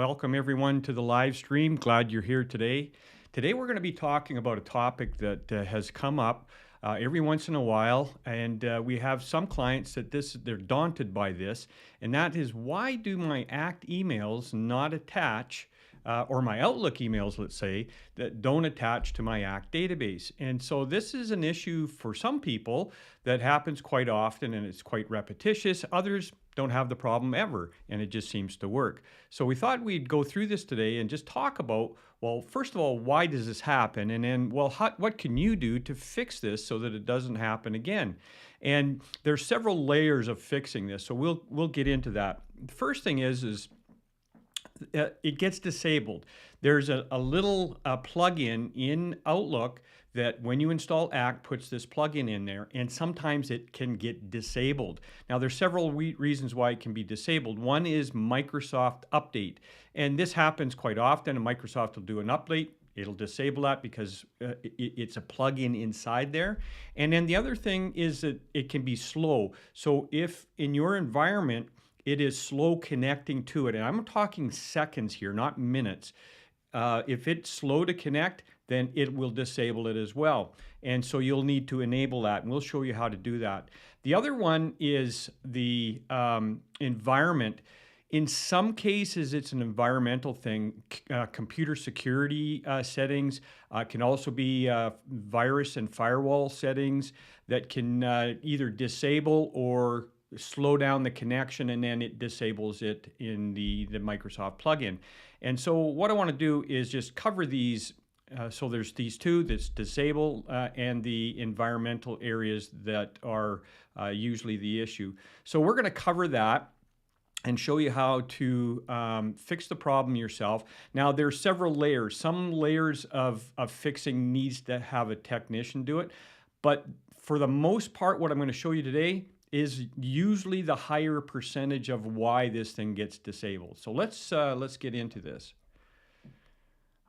Welcome everyone to the live stream. Glad you're here today. Today we're going to be talking about a topic that has come up every once in a while, and we have some clients that they're daunted by this, and that is, why do my ACT emails not attach, or my Outlook emails, let's say, that don't attach to my ACT database? And so this is an issue for some people that happens quite often, and it's quite repetitious. Others don't have the problem ever, and it just seems to work. So we thought we'd go through this today and just talk about, well, first of all, why does this happen? And then, well, what can you do to fix this so that it doesn't happen again? And there's several layers of fixing this, so we'll get into that. The first thing is it gets disabled. There's a little plug-in in Outlook that when you install ACT puts this plugin in there, and sometimes it can get disabled. Now there's several reasons why it can be disabled. One is Microsoft Update, and this happens quite often, and Microsoft will do an update. It'll disable that because it's a plugin inside there. And then the other thing is that it can be slow. So if in your environment it is slow connecting to it, and I'm talking seconds here, not minutes. If it's slow to connect, then it will disable it as well. And so you'll need to enable that, and we'll show you how to do that. The other one is the environment. In some cases, it's an environmental thing. Computer security settings can also be virus and firewall settings that can either disable or slow down the connection, and then it disables it in the Microsoft plugin. And so what I want to do is just cover these. So there's these two, that's disable and the environmental areas that are usually the issue. So we're going to cover that and show you how to fix the problem yourself. Now there's several layers. Some layers of fixing needs to have a technician do it, but for the most part, what I'm going to show you today is usually the higher percentage of why this thing gets disabled. So let's get into this.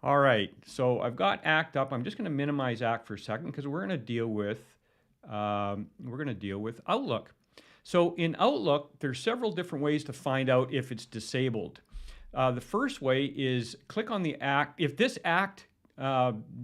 All right, so I've got ACT up. I'm just going to minimize ACT for a second because we're going to deal with Outlook. So in Outlook, there's several different ways to find out if it's disabled. The first way is click on the ACT. If this ACT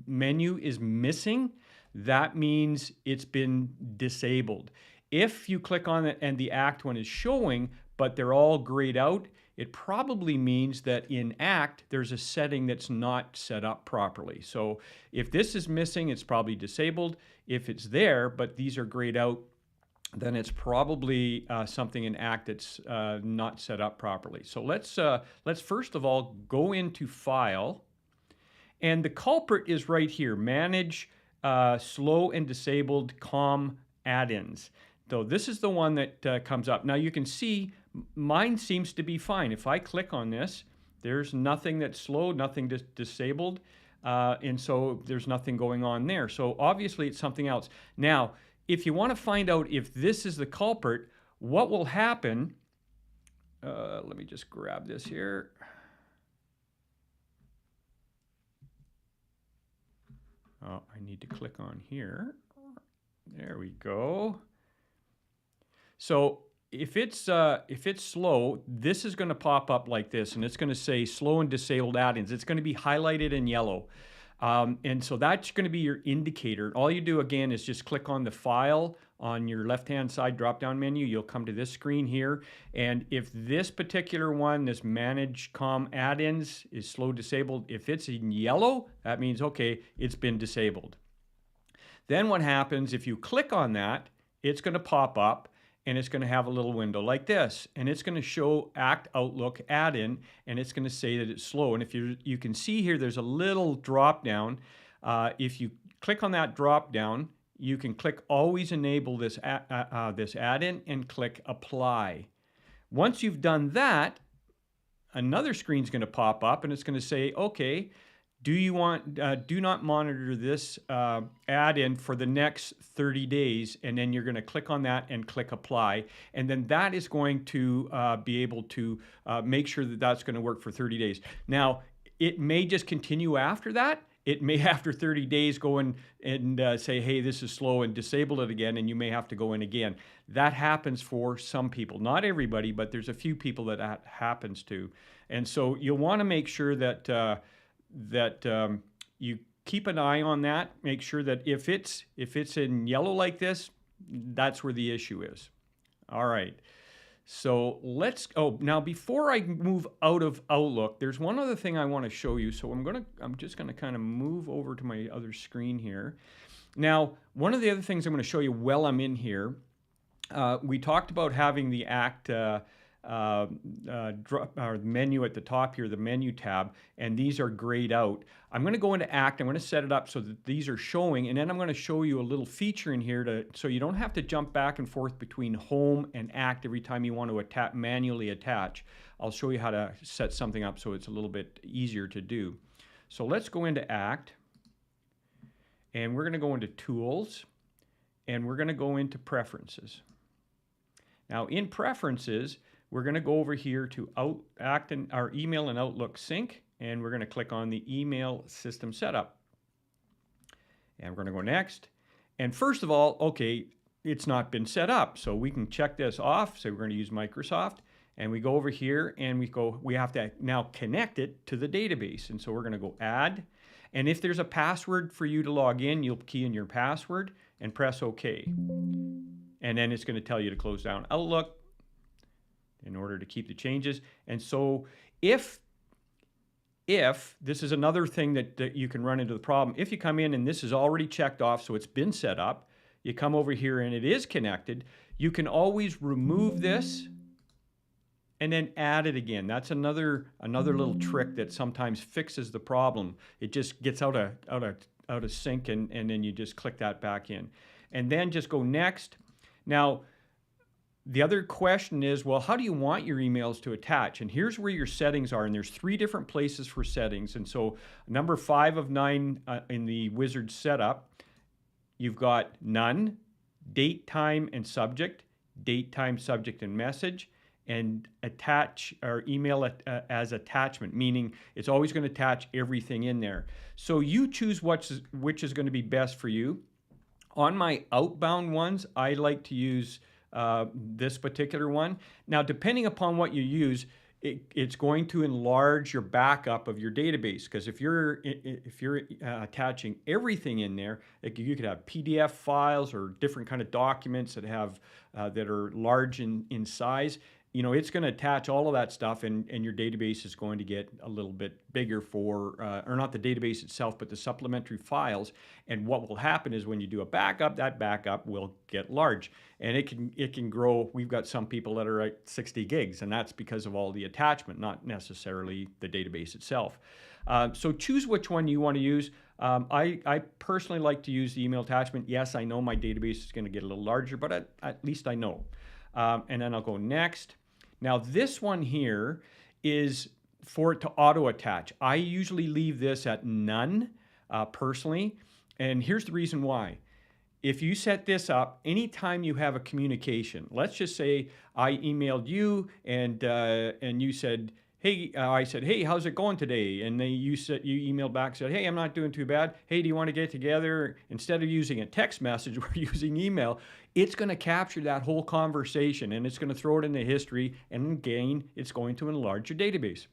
menu is missing, that means it's been disabled. If you click on it and the ACT one is showing, but they're all grayed out, it probably means that in ACT, there's a setting that's not set up properly. So if this is missing, it's probably disabled. If it's there, but these are grayed out, then it's probably something in ACT that's not set up properly. So let's first of all go into File, and the culprit is right here, Manage Slow and Disabled COM Add-ins. So this is the one that comes up. Now you can see mine seems to be fine. If I click on this, there's nothing that's slow, nothing disabled, and so there's nothing going on there. So obviously it's something else. Now, if you want to find out if this is the culprit, what will happen, let me just grab this here. Oh, I need to click on here. There we go. So if it's slow, this is going to pop up like this, and it's going to say slow and disabled add-ins. It's going to be highlighted in yellow. And so that's going to be your indicator. All you do again is just click on the file on your left-hand side drop-down menu. You'll come to this screen here. And if this particular one, this Manage COM Add-ins, is slow disabled, if it's in yellow, that means, okay, it's been disabled. Then what happens, if you click on that, it's going to pop up, and it's going to have a little window like this, and it's going to show ACT Outlook add-in, and it's going to say that it's slow. And if you can see here, there's a little drop down. If you click on that drop down, you can click Always Enable this add-in and click Apply. Once you've done that, another screen's going to pop up, and it's going to say, okay, do not monitor this add-in for the next 30 days, and then you're going to click on that and click Apply, and then that is going to be able to make sure that that's going to work for 30 days. Now, it may just continue after that. it may after 30 days go in and say, hey, this is slow, and disable it again, and you may have to go in again. That happens for some people, not everybody, but there's a few people that happens to. And so you'll want to make sure that you keep an eye on that. Make sure that if it's in yellow like this, that's where the issue is. All right. So now before I move out of Outlook, there's one other thing I want to show you. So I'm just gonna kind of move over to my other screen here. Now, one of the other things I'm going to show you while I'm in here, we talked about having the Act or menu at the top here, the menu tab, and these are grayed out. I'm going to go into Act. I'm going to set it up so that these are showing, and then I'm going to show you a little feature in here so you don't have to jump back and forth between Home and Act every time you want to manually attach. I'll show you how to set something up so it's a little bit easier to do. So let's go into Act, and we're going to go into Tools, and we're going to go into Preferences. Now in Preferences, we're going to go over here to our Email and Outlook Sync, and we're going to click on the Email System Setup. And we're going to go Next. And first of all, okay, it's not been set up, so we can check this off. So we're going to use Microsoft, and we go over here, and we have to now connect it to the database. And so we're going to go Add. And if there's a password for you to log in, you'll key in your password and press OK. And then it's going to tell you to close down Outlook in order to keep the changes. And so if this is another thing that you can run into the problem, if you come in and this is already checked off, so it's been set up, you come over here and it is connected, you can always remove this and then add it again. That's another little trick that sometimes fixes the problem. It just gets out of sync, and then you just click that back in. And then just go Next. Now, the other question is, well, how do you want your emails to attach? And here's where your settings are, and there's 3 different places for settings. And so number 5 of 9 in the wizard setup, you've got None, Date, Time, and Subject, Date, Time, Subject, and Message, and attach or email as attachment, meaning it's always going to attach everything in there. So you choose which is going to be best for you. On my outbound ones, I like to use this particular one. Now, depending upon what you use, it's going to enlarge your backup of your database, because if you're attaching everything in there, you could have PDF files or different kind of documents that have that are large in size. You know, it's going to attach all of that stuff, and your database is going to get a little bit bigger or not the database itself, but the supplementary files. And what will happen is when you do a backup, that backup will get large, and it can grow. We've got some people that are at 60 gigs, and that's because of all the attachment, not necessarily the database itself. So choose which one you want to use. I personally like to use the email attachment. Yes, I know my database is going to get a little larger, but at least I know. And then I'll go Next. Now this one here is for it to auto attach. I usually leave this at None personally, and here's the reason why. If you set this up, anytime you have a communication, let's just say I emailed you and you said, hey, I said, hey, how's it going today? And then you emailed back, said, hey, I'm not doing too bad. Hey, do you want to get together? Instead of using a text message, we're using email. It's going to capture that whole conversation, and it's going to throw it into history, and again, it's going to enlarge your database.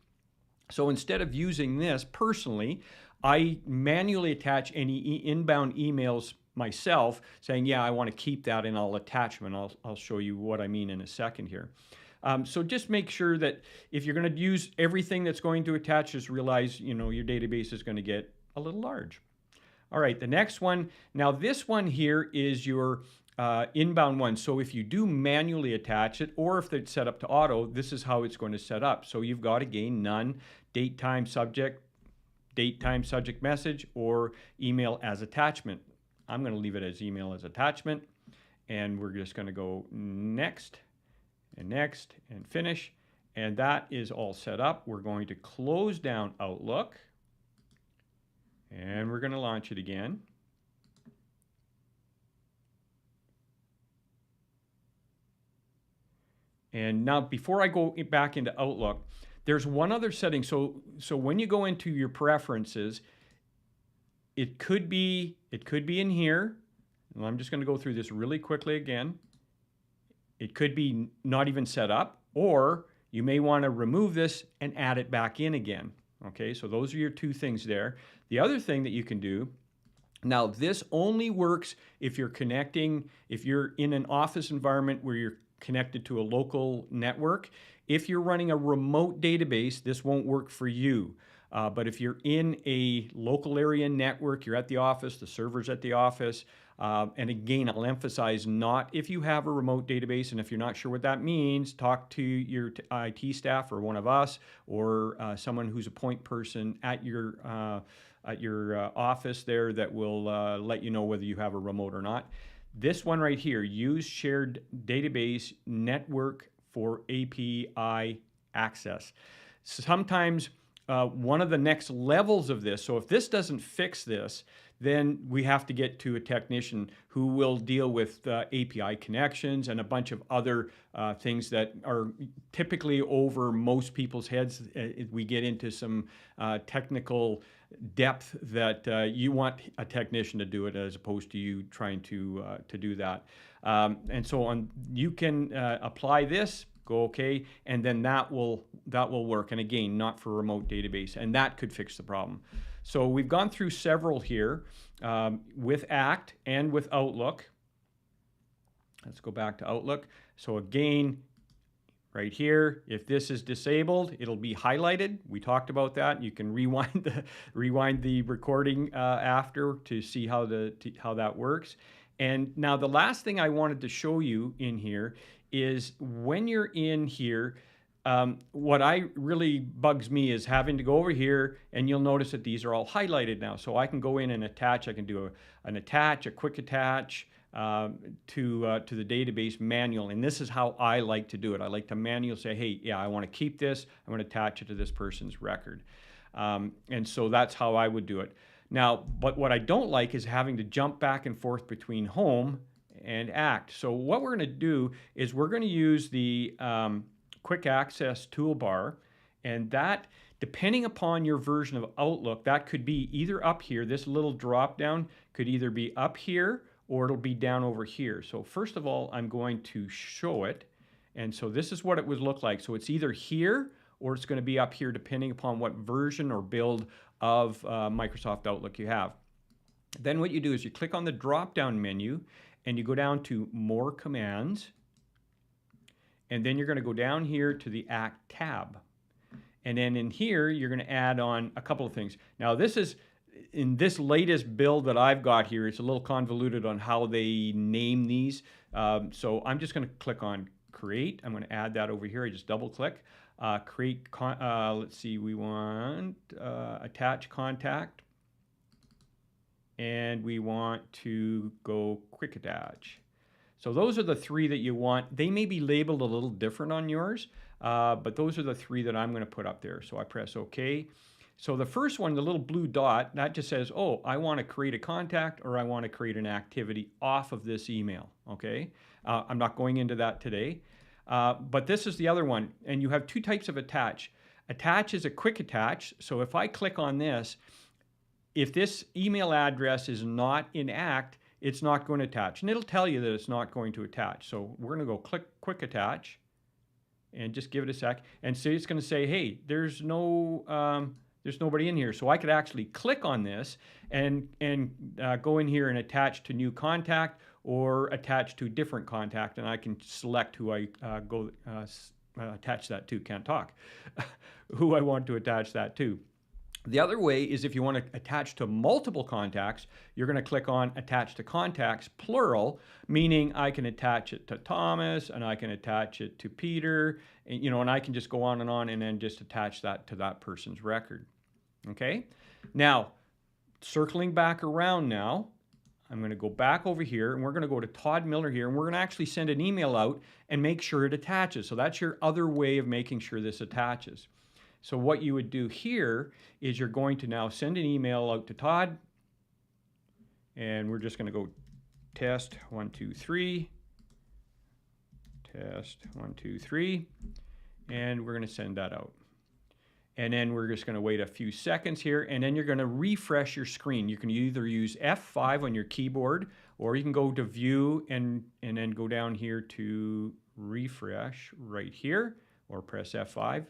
So instead of using this personally, I manually attach any inbound emails myself saying, yeah, I want to keep that, and I'll attach them, and I'll show you what I mean in a second here. So just make sure that if you're going to use everything that's going to attach, just realize, you know, your database is going to get a little large. All right, the next one. Now this one here is your inbound one. So if you do manually attach it, or if it's set up to auto, this is how it's going to set up. So you've got, again, None, Date, Time, Subject, Date, Time, Subject, Message, or Email as Attachment. I'm going to leave it as Email as Attachment, and we're just going to go Next and Next and Finish, and that is all set up. We're going to close down Outlook, and we're going to launch it again. And now, before I go back into Outlook, there's one other setting. So when you go into your preferences, It could be in here. And I'm just going to go through this really quickly again. It could be not even set up, or you may want to remove this and add it back in again. Okay, so those are your two things there. The other thing that you can do, now this only works if you're in an office environment where you're connected to a local network. If you're running a remote database, this won't work for you. But if you're in a local area network, you're at the office, the server's at the office, and again, I'll emphasize not if you have a remote database, and if you're not sure what that means, talk to your IT staff or one of us, or someone who's a point person at your office there that will let you know whether you have a remote or not. This one right here, use shared database network for API access. Sometimes one of the next levels of this, so if this doesn't fix this, then we have to get to a technician who will deal with API connections and a bunch of other things that are typically over most people's heads. We get into some technical depth that you want a technician to do it as opposed to you trying to do that. And so on, you can apply this, go okay, and then that will work. And again, not for a remote database, and that could fix the problem. So we've gone through several here with ACT and with Outlook. Let's go back to Outlook. So again, right here, if this is disabled, it'll be highlighted. We talked about that. You can rewind the recording after to see how that works. And now the last thing I wanted to show you in here is when you're in here, what really bugs me is having to go over here, and you'll notice that these are all highlighted now. So I can go in and attach. I can do a quick attach to the database manual. And this is how I like to do it. I like to manually say, hey, yeah, I want to keep this. I want to attach it to this person's record. And so that's how I would do it. Now, but what I don't like is having to jump back and forth between Home and ACT. So what we're going to do is we're going to use the quick access toolbar, and that, depending upon your version of Outlook, that could be either up here. This little drop down could either be up here or it'll be down over here. So first of all, I'm going to show it. And so this is what it would look like. So it's either here or it's going to be up here depending upon what version or build of Microsoft Outlook you have. Then what you do is you click on the drop-down menu and you go down to More Commands. And then you're going to go down here to the ACT tab. And then in here, you're going to add on a couple of things. Now this is, in this latest build that I've got here, it's a little convoluted on how they name these. So I'm just going to click on Create. I'm going to add that over here. I just double click. Create, let's see, we want Attach Contact. And we want to go Quick Attach. So those are the three that you want. They may be labeled a little different on yours, but those are the three that I'm going to put up there. So I press OK. So the first one, the little blue dot, that just says, oh, I want to create a contact or I want to create an activity off of this email. Okay, I'm not going into that today. But this is the other one, and you have two types of attach. Attach is a quick attach. So if I click on this, if this email address is not in ACT, it's not going to attach. And it'll tell you that it's not going to attach. So we're going to go click Quick Attach and just give it a sec. And so it's going to say, hey, there's nobody in here. So I could actually click on this and go in here and attach to new contact or attach to different contact. And I can select who I attach that to. Can't talk. Who I want to attach that to. The other way is if you want to attach to multiple contacts, you're going to click on Attach to Contacts, plural, meaning I can attach it to Thomas and I can attach it to Peter, and I can just go on and then just attach that to that person's record. Okay? Now, circling back around now, I'm going to go back over here and we're going to go to Todd Miller here and we're going to actually send an email out and make sure it attaches. So that's your other way of making sure this attaches. So what you would do here is you're going to now send an email out to Todd, and we're just going to go test 1 2 3, test 1 2 3, and we're going to send that out. And then we're just going to wait a few seconds here, and then you're going to refresh your screen. You can either use F5 on your keyboard, or you can go to View and then go down here to Refresh right here, or press F5.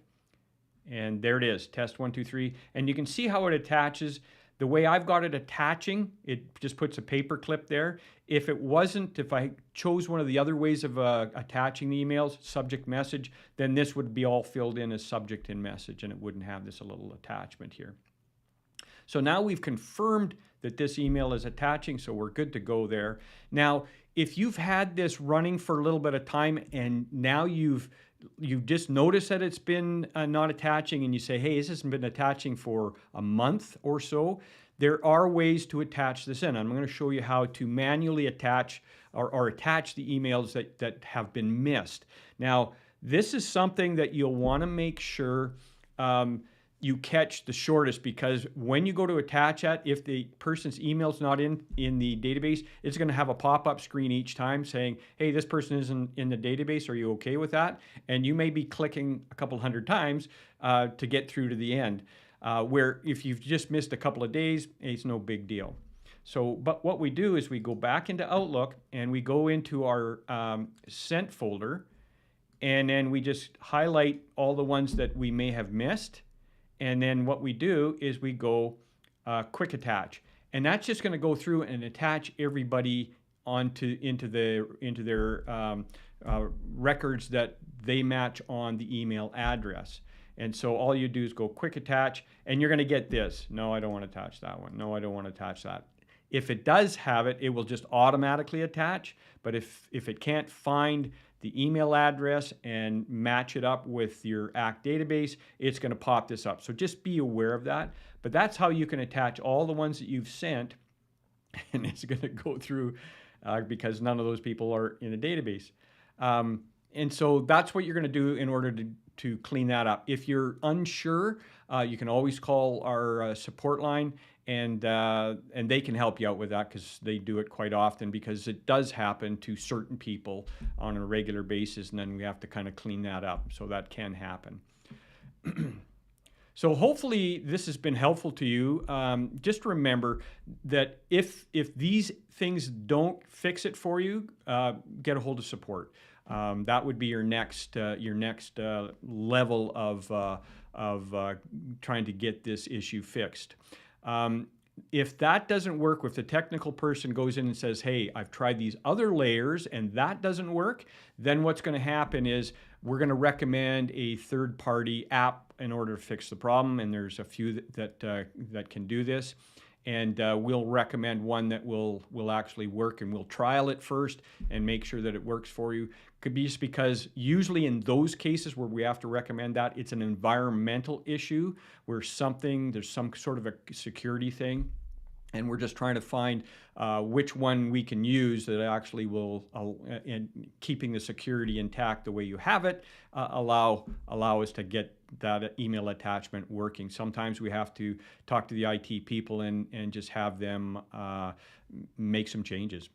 And there it is, test 1, 2, 3. And you can see how it attaches. The way I've got it attaching, it just puts a paper clip there. If it wasn't, if I chose one of the other ways of attaching the emails, subject message, then this would be all filled in as subject and message, and it wouldn't have this little attachment here. So now we've confirmed that this email is attaching, so we're good to go there. Now, if you've had this running for a little bit of time and now you've just noticed that it's been not attaching, and you say, hey, this hasn't been attaching for a month or so, there are ways to attach this in. I'm going to show you how to manually attach or attach the emails that have been missed. Now, this is something that you'll want to make sure you catch the shortest, because when you go to attach that, if the person's email's not in the database, it's going to have a pop-up screen each time saying, hey, this person isn't in the database. Are you okay with that? And you may be clicking a couple hundred times to get through to the end, where if you've just missed a couple of days, it's no big deal. So, but what we do is we go back into Outlook and we go into our sent folder, and then we just highlight all the ones that we may have missed. And then what we do is we go quick attach, and that's just going to go through and attach everybody into their records that they match on the email address. And so all you do is go quick attach, and you're going to get this. No, I don't want to attach that one. No, I don't want to attach that. If it does have it, it will just automatically attach. But if it can't find the email address and match it up with your ACT database, it's going to pop this up. So just be aware of that. But that's how you can attach all the ones that you've sent, and it's going to go through because none of those people are in a database. And so that's what you're going to do in order to clean that up. If you're unsure, you can always call our support line, and they can help you out with that, because they do it quite often, because it does happen to certain people on a regular basis, and then we have to kind of clean that up. So that can happen. So hopefully this has been helpful to you. Just remember that if these things don't fix it for you, get a hold of support. That would be your next level of trying to get this issue fixed. If that doesn't work, if the technical person goes in and says, hey, I've tried these other layers and that doesn't work, then what's going to happen is we're going to recommend a third-party app in order to fix the problem, and there's a few that can do this. And we'll recommend one that will actually work, and we'll trial it first and make sure that it works for you. Could be just because usually in those cases where we have to recommend that, it's an environmental issue where there's some sort of a security thing, and we're just trying to find which one we can use that actually will, in keeping the security intact the way you have it, allow us to get that email attachment working. Sometimes we have to talk to the IT people and just have them make some changes.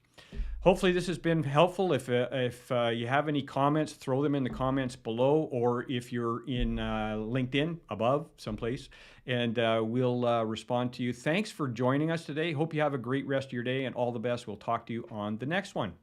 Hopefully this has been helpful. If you have any comments, throw them in the comments below, or if you're in LinkedIn above someplace, and we'll respond to you. Thanks for joining us today. Hope you have a great rest of your day, and all the best. We'll talk to you on the next one.